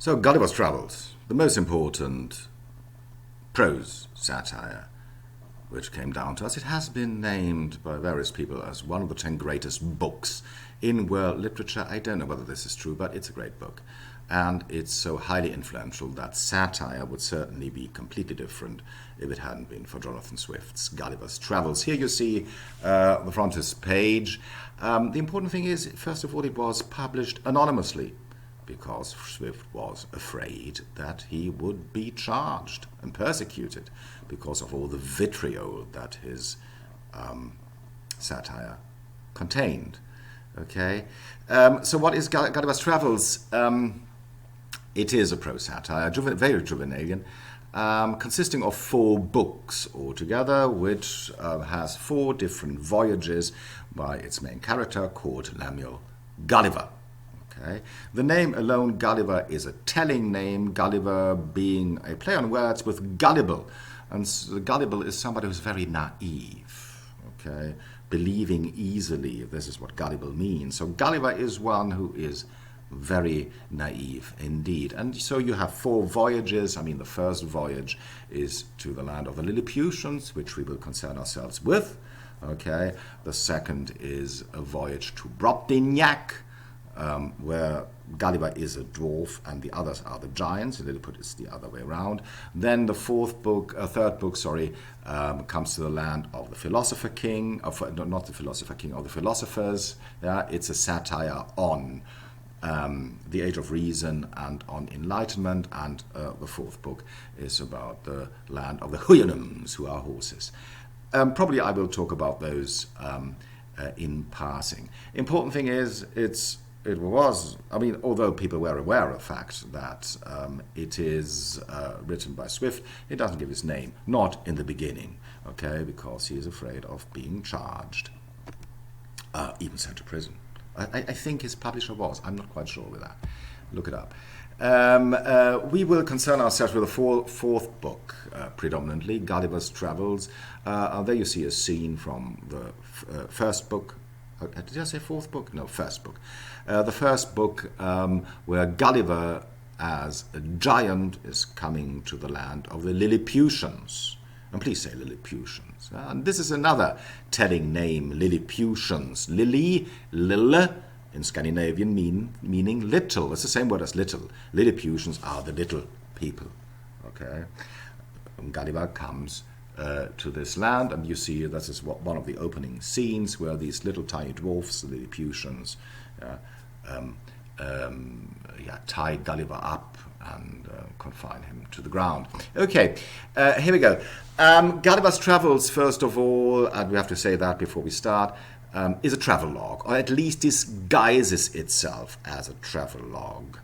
So Gulliver's Travels, the most important prose satire which came down to us. It has been named by various people as one of the 10 greatest books in world literature. I don't know whether this is true, but it's a great book. And it's so highly influential that satire would certainly be completely different if it hadn't been for Jonathan Swift's Gulliver's Travels. Here you see the frontispiece. The important thing is, first of all, it was published anonymously, because Swift was afraid that he would be charged and persecuted because of all the vitriol that his satire contained. Okay, so what is Gulliver's Travels? It is a prose satire, very juvenalian, consisting of 4 books altogether, which has 4 different voyages by its main character called Lemuel Gulliver. Okay. The name alone, Gulliver, is a telling name, Gulliver being a play on words with gullible. And gullible is somebody who's very naive, okay, believing easily. This is what gullible means. So Gulliver is one who is very naive indeed. And so you have 4 voyages. I mean, the first voyage is to the land of the Lilliputians, which we will concern ourselves with. Okay. The second is a voyage to Brobdingnac, where Gulliver is a dwarf and the others are the giants. Lilliput is the other way around. Then the third book, comes to the land of the philosopher king, not the philosopher king, of the philosophers. Yeah, it's a satire on the age of reason and on enlightenment. And the 4th book is about the land of the Houyhnhnms, who are horses. Probably I will talk about those in passing. Important thing is, although people were aware of the fact that it is written by Swift, it doesn't give his name, not in the beginning, okay, because he is afraid of being charged, even sent to prison. I think his publisher was. I'm not quite sure with that. Look it up. We will concern ourselves with the 4th book, predominantly, Gulliver's Travels. There you see a scene from the first book. Did I say 4th book? No, first book. The first book where Gulliver, as a giant, is coming to the land of the Lilliputians. And please say Lilliputians. And this is another telling name, Lilliputians. Lille, in Scandinavian meaning little. It's the same word as little. Lilliputians are the little people. Okay, Gulliver comes to this land, and you see this is one of the opening scenes where these little tiny dwarfs, the Lilliputians, tie Gulliver up and confine him to the ground. Okay, here we go. Gulliver's Travels, first of all, and we have to say that before we start, is a travelogue, or at least disguises itself as a travelogue.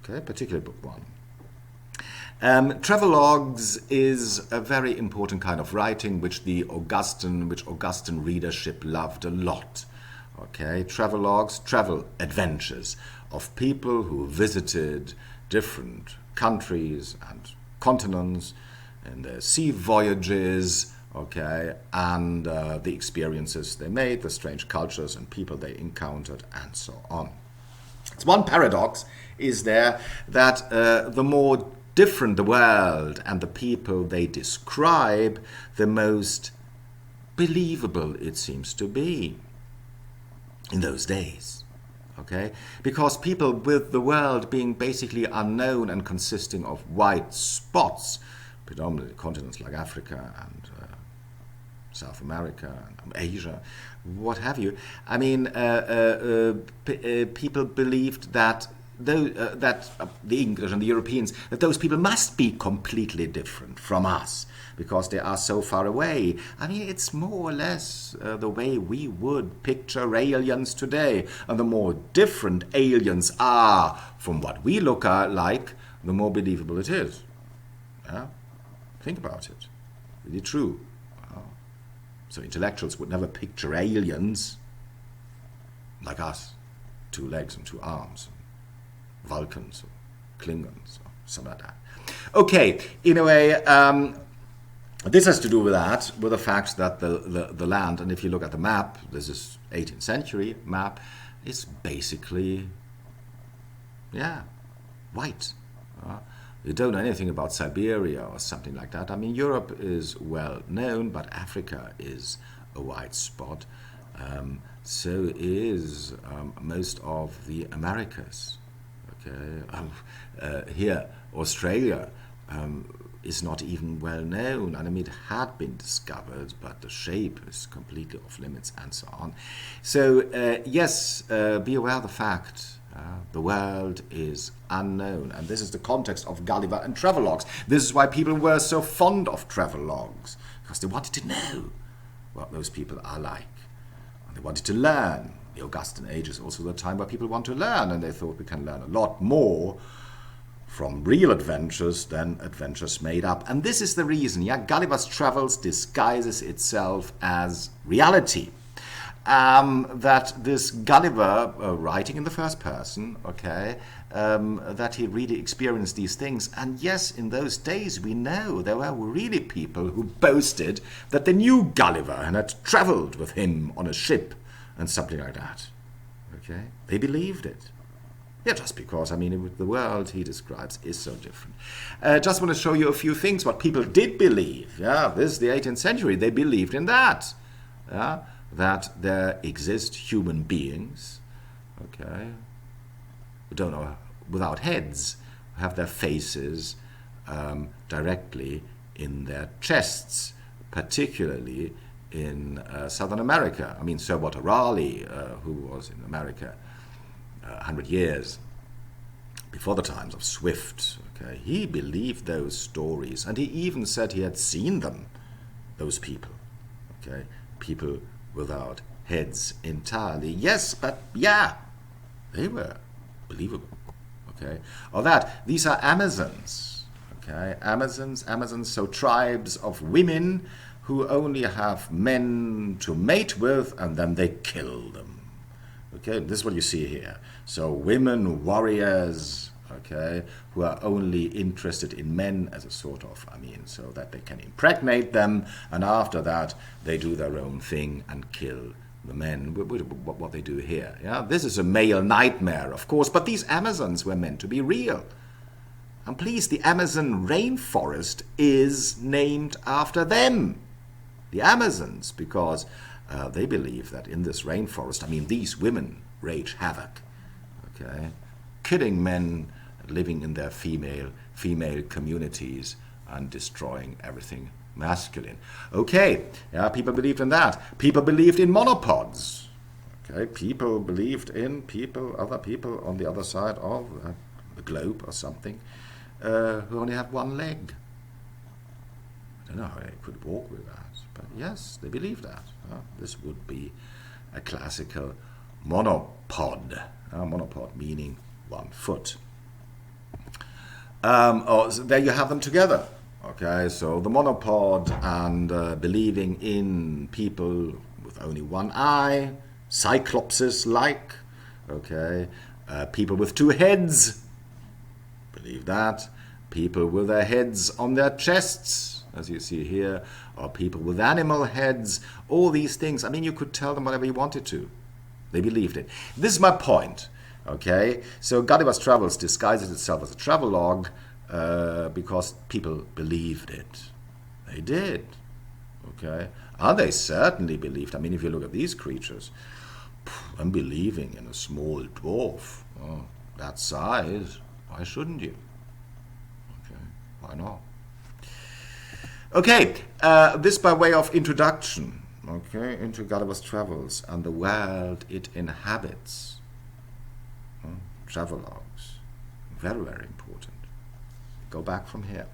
Okay, particularly book 1. Travelogues is a very important kind of writing which Augustan readership loved a lot. Okay, travelogues, travel adventures of people who visited different countries and continents in their sea voyages, okay, and the experiences they made, the strange cultures and people they encountered, and so on. It's one paradox is there that the more different the world and the people they describe, the most believable it seems to be in those days. Okay? Because people with the world being basically unknown and consisting of white spots, predominantly continents like Africa and South America and Asia, what have you. I mean, people believed that the English and the Europeans, that those people must be completely different from us because they are so far away. I mean, it's more or less the way we would picture aliens today. And the more different aliens are from what we look like, the more believable it is. Yeah? Think about it. Really true. So intellectuals would never picture aliens like us, 2 legs and 2 arms. Vulcans or Klingons or something like that. Okay, in a way, this has to do with the fact that the land, and if you look at the map, this is 18th century map, is basically, white. You don't know anything about Siberia or something like that. I mean, Europe is well known, but Africa is a white spot. So is most of the Americas. Okay, here Australia is not even well known. I mean, it had been discovered, but the shape is completely off limits, and so on. So yes, be aware of the fact the world is unknown, and this is the context of Gulliver and travelogues. This is why people were so fond of travelogues, because they wanted to know what those people are like. They wanted to learn. The Augustan age is also the time where people want to learn, and they thought we can learn a lot more from real adventures than adventures made up. And this is the reason, Gulliver's Travels disguises itself as reality. That this Gulliver, writing in the first person, that he really experienced these things. And yes, in those days we know there were really people who boasted that they knew Gulliver and had traveled with him on a ship and something like that. Okay, they believed it. Yeah, just because, I mean, the world he describes is so different. Just want to show you a few things, what people did believe. Yeah, this is the 18th century. They believed in that. Yeah, that there exist human beings, okay, who don't know, without heads, who have their faces directly in their chests, particularly in Southern America. I mean, Sir Walter Raleigh, who was in America 100 years before the times of Swift, okay, he believed those stories, and he even said he had seen them, those people, okay, people without heads entirely. Yes, but yeah, they were believable, okay. Or that, these are Amazons, okay, Amazons, so tribes of women who only have men to mate with, and then they kill them. Okay, this is what you see here. So women, warriors, okay, who are only interested in men as a sort of, I mean, so that they can impregnate them, and after that they do their own thing and kill the men, what they do here. Yeah, this is a male nightmare, of course, but these Amazons were meant to be real. And please, the Amazon rainforest is named after them, the Amazons, because they believe that in this rainforest, I mean, these women wage havoc, okay, killing men living in their female communities and destroying everything masculine. Okay, yeah, people believed in that. People believed in monopods. Okay, people believed in other people on the other side of the globe or something, who only have one leg. I don't know how they could walk with that, but yes, they believed that. This would be a classical monopod. Monopod meaning 1 foot. So there you have them together. Okay, so the monopod and believing in people with only one eye, cyclopses-like, okay, people with 2 heads, believe that, people with their heads on their chests, as you see here, or people with animal heads, all these things. I mean, you could tell them whatever you wanted to. They believed it. This is my point, okay? So Gulliver's Travels disguises itself as a travelogue because people believed it. They did, okay? And they certainly believed. I mean, if you look at these creatures, I'm believing in a small dwarf that size. Why shouldn't you? Okay, why not? Okay, this by way of introduction, okay, into Gulliver's Travels and the world it inhabits. Travelogues, very, very important. Go back from here.